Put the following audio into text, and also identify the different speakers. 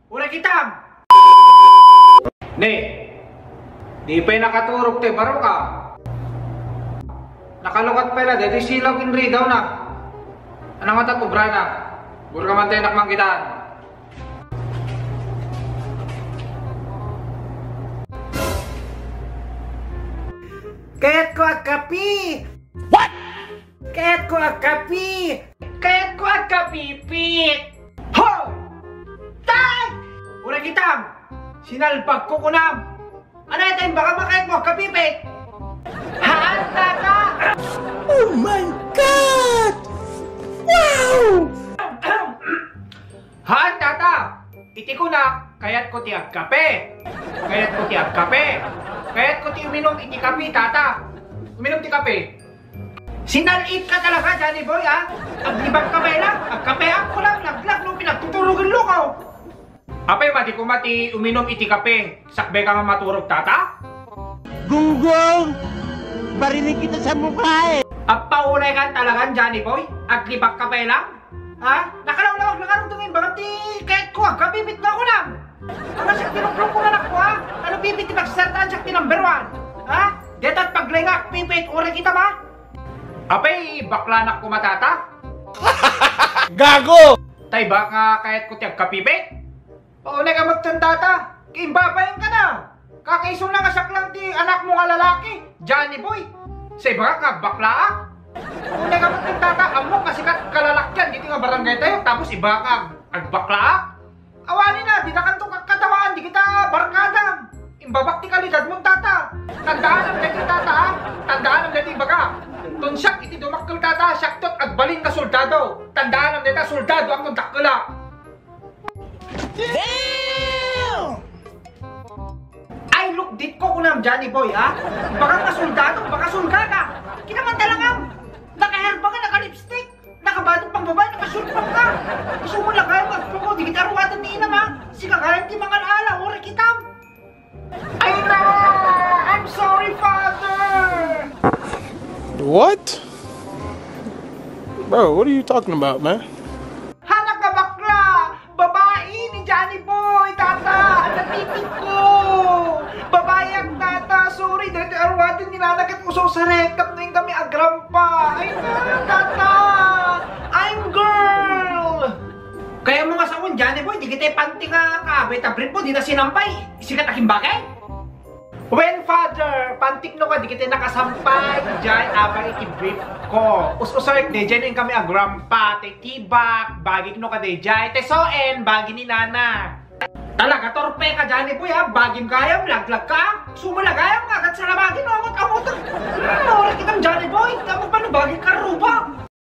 Speaker 1: Ura kitam! Ne, di pa nakaturok te, baro ka. Nakalukat pala, dito silaw kinri daw na. Anong mata ko, brana? Buro ka man tayo nakmangkitaan.
Speaker 2: Kaya't ko ang kapi!
Speaker 1: What?
Speaker 2: Kaya't ko ang kapi!
Speaker 1: Kaya't ko ang kapipit! Ho! Tag! Ura kitam! Sinalpag ko kunam! Ano ito baka makayat mo kapipit? Haan tata!
Speaker 2: Oh my God! Wow!
Speaker 1: Haan tata! Iti ko na, kaya't ko tiyag kape! Kaya't ko tiyag kape! Kaya't ko ti uminom iti kape, tata! Uminom ti kape! Sinalit ka talaga, Johnny Boy, ha? Ang libang kape lang, ang kape ako lang, naglag nung pinagtuturugin lukaw! Apay, mati ko mati uminom iti kape, sakbe ka nga maturog, tata?
Speaker 2: Gunggong! Barinig kita sa mukha eh!
Speaker 1: Ang paunay ka talagang, Johnny Boy? Ang libang kape lang? Ha? Nakalawlawag na karundungin, bakit ti kahit ko, kapipit na ako lang! Ano siya tinuklong ko na ako, ha? Ano pipit ti magsasartaan siya ti number 1? Ha? Deto't paglingak, pipit, uri kita ba? Apay, baklanak ko matata?
Speaker 2: Gago!
Speaker 1: Tay ba nga kahit ko tiyag kapipit? Paunay ka magtandata, kimbabayan ka na! Kakaisong na nga lang ti anak mo nga lalaki, Johnny Boy! Sa iba ka, baklaak! Paunay ka magtandata, amo kasi kalalakyan, dito nga barangay tayo, tapos iba ka, agbaklaak! Awali na, di na kanto kakatawaan, di kita barkada. Imbabak ti kalidad mong tata. Tandaan ang gati tata, ha? Tandaan ang gati baga. Tunsak iti dumakkel tata, syaktot agbalin ka soldado. Tandaan ang gati soldado ang kontakela.
Speaker 2: Damn!
Speaker 1: Ay, look, dit ko kunam, Johnny Boy, ha? Baka ka soldado, baka sulga ka. Kinaman talagang nakaherba ka, naka-lipstick. Nakabatong pang babae, nakasulpang ka. Gusto mo lang kayo magpuko, di kita ruwatan ni inam, ha? Sikakayan ti mga ala, uri kitam. Ay na! I'm sorry, Father!
Speaker 3: What? Bro, what are you talking about, man?
Speaker 1: Hanak ka bakla! Babae ni Johnny Boy, tata! Ang natipid ko! Babae ang tata! Sorry, dahil arwatin nilalagat mo sa rekap na yung kami agrampa! Ay na, tata! I'm girl! Kaya mo nga sa un, Johnny Boy, di kita panti nga kabay tabrit mo, di na sinampay. Sikat aking bagay? When father, pantik no ka, di kita nakasampay, dyan, abang iti-brief ko. Us-usarek, de dyan yung kami agrampa, te tibak, bagik no ka de dyan, te soen, bagi ni nana. Talaga, torpe ka, Johnny Boy, ha? Bagim kayam, laglag ka, sumula kayo.